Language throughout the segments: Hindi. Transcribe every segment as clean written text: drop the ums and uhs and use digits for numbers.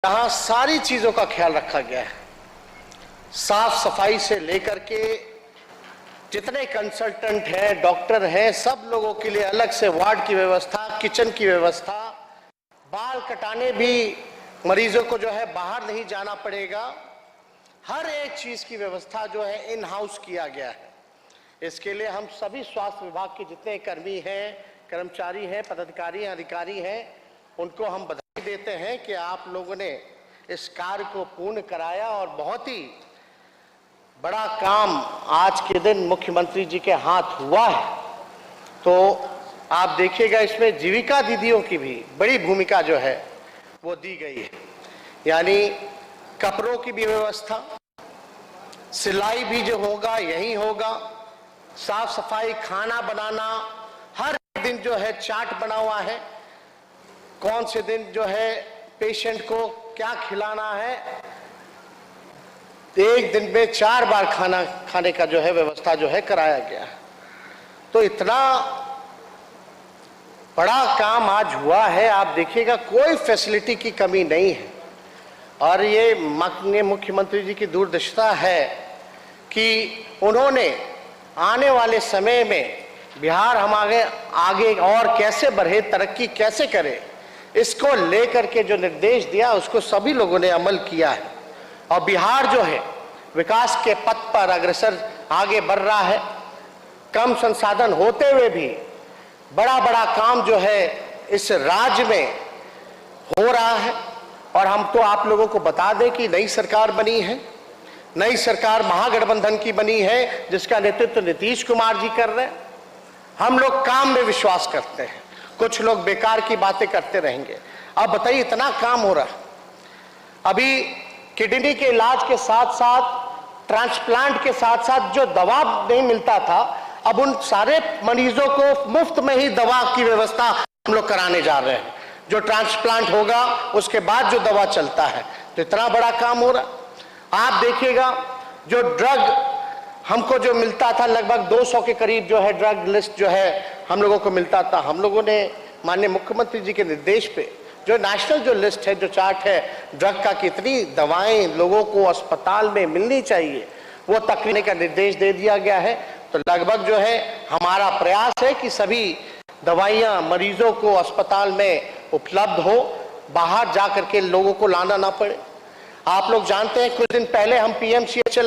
यहाँ सारी चीजों का ख्याल रखा गया है, साफ सफाई से लेकर के जितने कंसल्टेंट हैं, डॉक्टर हैं, सब लोगों के लिए अलग से वार्ड की व्यवस्था, किचन की व्यवस्था, बाल कटाने भी मरीजों को जो है बाहर नहीं जाना पड़ेगा। हर एक चीज की व्यवस्था जो है इन हाउस किया गया है। इसके लिए हम सभी स्वास्थ्य विभाग के जितने कर्मी हैं, कर्मचारी हैं, पदाधिकारी हैं, अधिकारी हैं, उनको हम बधाई देते हैं कि आप लोगों ने इस कार्य को पूर्ण कराया और बहुत ही बड़ा काम आज के दिन मुख्यमंत्री जी के हाथ हुआ है। तो आप देखिएगा इसमें जीविका दीदियों की भी बड़ी भूमिका जो है वो दी गई है, यानी कपड़ों की भी व्यवस्था, सिलाई भी जो होगा यही होगा, साफ सफाई, खाना बनाना, हर दिन जो है चार्ट बना हुआ है, कौन से दिन जो है पेशेंट को क्या खिलाना है, एक दिन में 4 बार खाना खाने का जो है व्यवस्था जो है कराया गया है। तो इतना बड़ा काम आज हुआ है, आप देखिएगा कोई फैसिलिटी की कमी नहीं है। और ये माननीय मुख्यमंत्री जी की दूरदर्शिता है कि उन्होंने आने वाले समय में बिहार हम आगे और कैसे बढ़े, तरक्की कैसे करे, इसको लेकर के जो निर्देश दिया उसको सभी लोगों ने अमल किया है। और बिहार जो है विकास के पथ पर अग्रसर आगे बढ़ रहा है। कम संसाधन होते हुए भी बड़ा बड़ा काम जो है इस राज्य में हो रहा है। और हम तो आप लोगों को बता दें कि नई सरकार बनी है, नई सरकार महागठबंधन की बनी है, जिसका नेतृत्व नीतीश कुमार जी कर रहे हैं। हम लोग काम में विश्वास करते हैं, कुछ लोग बेकार की बातें करते रहेंगे। अब बताइए, इतना काम हो रहा है। अभी किडनी के इलाज के साथ साथ, ट्रांसप्लांट के साथ साथ जो दवा नहीं मिलता था, अब उन सारे मरीजों को मुफ्त में ही दवा की व्यवस्था हम लोग कराने जा रहे हैं। जो ट्रांसप्लांट होगा उसके बाद जो दवा चलता है, तो इतना बड़ा काम हो रहा। आप देखिएगा जो ड्रग हमको जो मिलता था, लगभग 200 के करीब जो है ड्रग लिस्ट जो है हम लोगों को मिलता था, हम लोगों ने माननीय मुख्यमंत्री जी के निर्देश पे जो नेशनल जो लिस्ट है, जो चार्ट है ड्रग का, कितनी दवाएं लोगों को अस्पताल में मिलनी चाहिए, वो तकनीक का निर्देश दे दिया गया है। तो लगभग जो है हमारा प्रयास है कि सभी दवाइयां मरीजों को अस्पताल में उपलब्ध हो, बाहर जा करके लोगों को लाना ना पड़े। आप लोग जानते हैं कुछ दिन पहले हम पीएमसीएच चले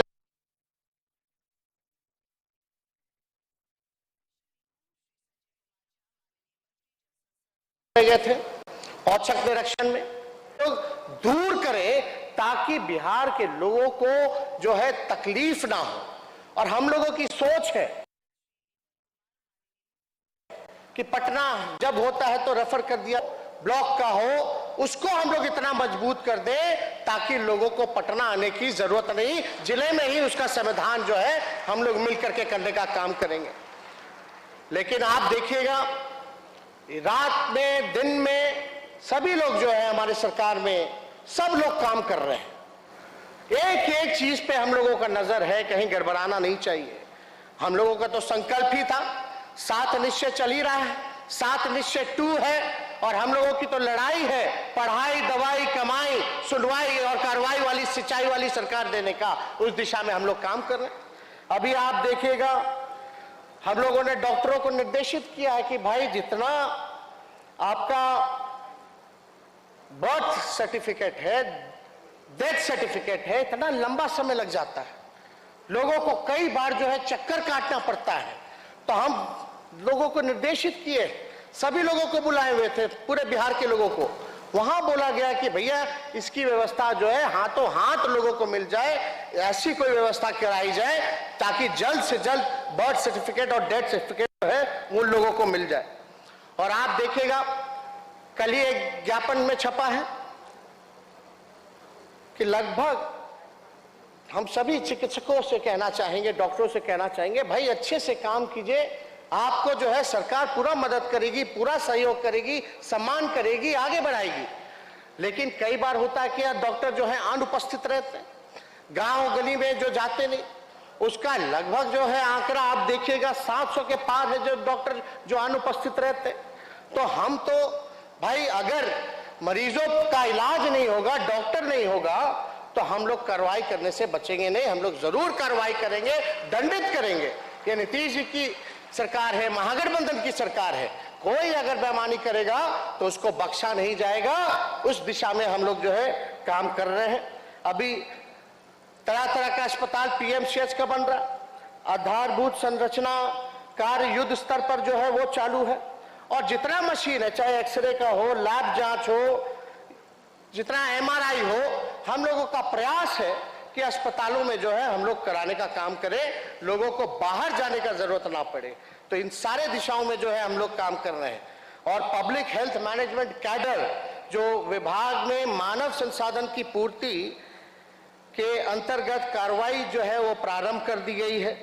गए थे औचक निरीक्षण में, तो दूर करें ताकि बिहार के लोगों को जो है तकलीफ ना हो। और हम लोगों की सोच है कि पटना जब होता है तो रेफर कर दिया, ब्लॉक का हो उसको हम लोग इतना मजबूत कर दें ताकि लोगों को पटना आने की जरूरत नहीं, जिले में ही उसका समाधान जो है हम लोग मिलकर के करने का काम करेंगे। लेकिन आप देखिएगा रात में दिन में सभी लोग जो है हमारे सरकार में सब लोग काम कर रहे हैं। एक एक चीज पे हम लोगों का नजर है, कहीं गड़बड़ाना नहीं चाहिए। हम लोगों का तो संकल्प ही था, 7 निश्चय चल ही रहा है, 7 निश्चय 2 है, और हम लोगों की तो लड़ाई है पढ़ाई, दवाई, कमाई, सुनवाई और कार्रवाई वाली, सिंचाई वाली सरकार देने का। उस दिशा में हम लोग काम कर रहे हैं। अभी आप देखिएगा हम लोगों ने डॉक्टरों को निर्देशित किया है कि भाई जितना आपका बर्थ सर्टिफिकेट है, डेथ सर्टिफिकेट है, इतना लंबा समय लग जाता है, लोगों को कई बार जो है चक्कर काटना पड़ता है। तो हम लोगों को निर्देशित किए, सभी लोगों को बुलाए हुए थे, पूरे बिहार के लोगों को, वहां बोला गया कि भैया इसकी व्यवस्था जो है हाथों हाथ लोगों को मिल जाए, ऐसी कोई व्यवस्था कराई जाए ताकि जल्द से जल्द बर्थ सर्टिफिकेट और डेथ सर्टिफिकेट जो है उन लोगों को मिल जाए। और आप देखिएगा कल ही एक ज्ञापन में छपा है कि लगभग हम सभी चिकित्सकों से कहना चाहेंगे, डॉक्टरों से कहना चाहेंगे, भाई अच्छे से काम कीजिए, आपको जो है सरकार पूरा मदद करेगी, पूरा सहयोग करेगी, सम्मान करेगी, आगे बढ़ाएगी। लेकिन कई बार होता है कि यार डॉक्टर जो है अनुपस्थित रहते हैं, गांव गली में जो जाते नहीं, उसका लगभग जो है आंकड़ा आप देखिएगा 700 के पार है जो डॉक्टर जो अनुपस्थित रहते। तो हम तो भाई अगर मरीजों का इलाज नहीं होगा, डॉक्टर नहीं होगा, तो हम लोग कार्रवाई करने से बचेंगे नहीं। हम लोग जरूर कार्रवाई करेंगे, दंडित करेंगे। ये नीतीश जी की सरकार है, महागठबंधन की सरकार है। कोई अगर बेईमानी करेगा तो उसको बख्शा नहीं जाएगा। उस दिशा में हम लोग जो है काम कर रहे हैं। अभी तरह तरह का अस्पताल पीएमसीएच का बन रहा, आधारभूत संरचना कार्य युद्ध स्तर पर जो है वो चालू है। और जितना मशीन है, चाहे एक्सरे का हो, लैब जांच हो, जितना एमआरआई हो, हम लोगों का प्रयास है कि अस्पतालों में जो है हम लोग कराने का काम करें, लोगों को बाहर जाने का जरूरत ना पड़े। तो इन सारे दिशाओं में जो है हम लोग काम कर रहे हैं। और पब्लिक हेल्थ मैनेजमेंट कैडर जो विभाग में मानव संसाधन की पूर्ति के अंतर्गत कार्रवाई जो है वो प्रारंभ कर दी गई है।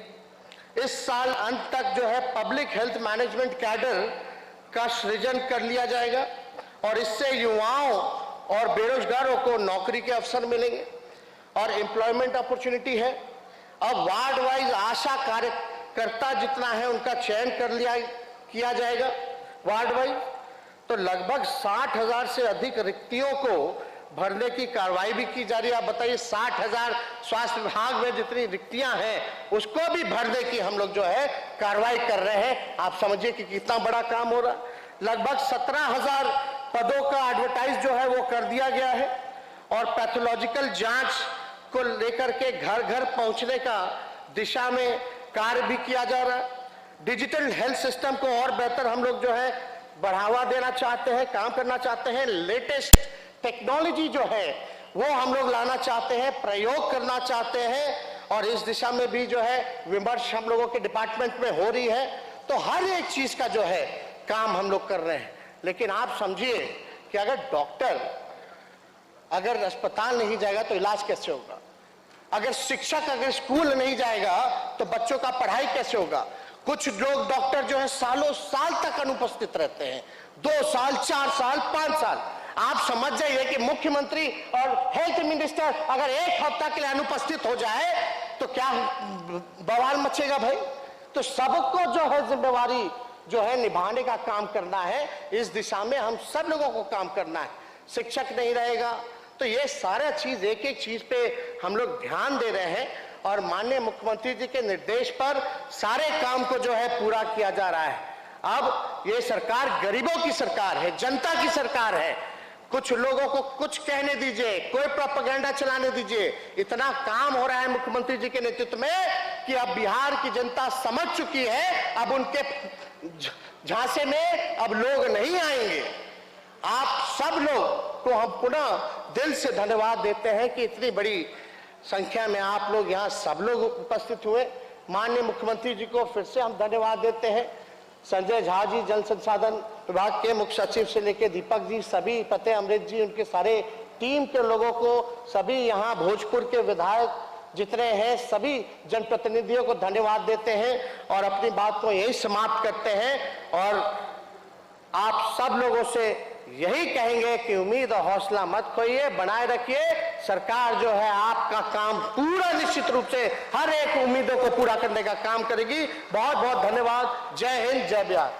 इस साल अंत तक जो है पब्लिक हेल्थ मैनेजमेंट कैडर का सृजन कर लिया जाएगा और इससे युवाओं और बेरोजगारों को नौकरी के अवसर मिलेंगे और एम्प्लॉयमेंट अपॉर्चुनिटी है। अब वार्ड वाइज आशा कार्यकर्ता जितना है उनका चयन किया जाएगा वार्ड वाइज। तो लगभग 60,000 से अधिक रिक्तियों को भरने की कार्रवाई भी की जा रही है। आप बताइए, 60,000 स्वास्थ्य विभाग में जितनी रिक्तियां हैं उसको भी भरने की हम लोग जो है कार्रवाई कर रहे हैं। आप समझिए कि कितना बड़ा काम हो रहा है। लगभग 17,000 पदों का एडवर्टाइज जो है वो कर दिया गया है और पैथोलॉजिकल जांच को लेकर के घर घर पहुंचने का दिशा में कार्य भी किया जा रहा है। डिजिटल हेल्थ सिस्टम को और बेहतर हम लोग जो है बढ़ावा देना चाहते हैं, काम करना चाहते हैं। लेटेस्ट टेक्नोलॉजी जो है वो हम लोग लाना चाहते हैं, प्रयोग करना चाहते हैं और इस दिशा में भी जो है विमर्श हम लोगों के डिपार्टमेंट में हो रही है। तो हर एक चीज का जो है काम हम लोग कर रहे हैं। लेकिन आप समझिए कि अगर अस्पताल नहीं जाएगा तो इलाज कैसे होगा? अगर शिक्षक अगर स्कूल नहीं जाएगा तो बच्चों का पढ़ाई कैसे होगा? कुछ लोग डॉक्टर जो है सालों साल तक अनुपस्थित रहते हैं, 2 साल, 4 साल, 5 साल। आप समझ जाइए कि मुख्यमंत्री और हेल्थ मिनिस्टर अगर 1 हफ्ता के लिए अनुपस्थित हो जाए तो क्या बवाल मचेगा भाई। तो सबको जो है जिम्मेवारी जो है निभाने का काम करना है। इस दिशा में हम सब लोगों को काम करना है। शिक्षक नहीं रहेगा तो ये सारा चीज, एक एक चीज पे हम लोग ध्यान दे रहे हैं और माननीय मुख्यमंत्री जी के निर्देश पर सारे काम को जो है पूरा किया जा रहा है। अब ये सरकार गरीबों की सरकार है, जनता की सरकार है। कुछ लोगों को कुछ कहने दीजिए, कोई प्रोपेगेंडा चलाने दीजिए। इतना काम हो रहा है मुख्यमंत्री जी के नेतृत्व में कि अब बिहार की जनता समझ चुकी है, अब उनके झांसे में अब लोग नहीं आएंगे। आप सब लोग को हम पुनः दिल से धन्यवाद देते हैं कि इतनी बड़ी संख्या में आप लोग यहाँ सब लोग उपस्थित हुए। माननीय मुख्यमंत्री जी को फिर से हम धन्यवाद देते हैं। संजय झा जी जल संसाधन विभाग के मुख्य सचिव से लेकर दीपक जी, सभी फतेह अमृत जी, उनके सारे टीम के लोगों को, सभी यहाँ भोजपुर के विधायक जितने हैं सभी जनप्रतिनिधियों को धन्यवाद देते हैं और अपनी बात को यही समाप्त करते हैं। और आप सब लोगों से यही कहेंगे कि उम्मीद और हौसला मत खोइए, बनाए रखिए। सरकार जो है आपका काम पूरा निश्चित रूप से हर एक उम्मीदों को पूरा करने का काम करेगी। बहुत बहुत धन्यवाद। जय हिंद, जय बिहार।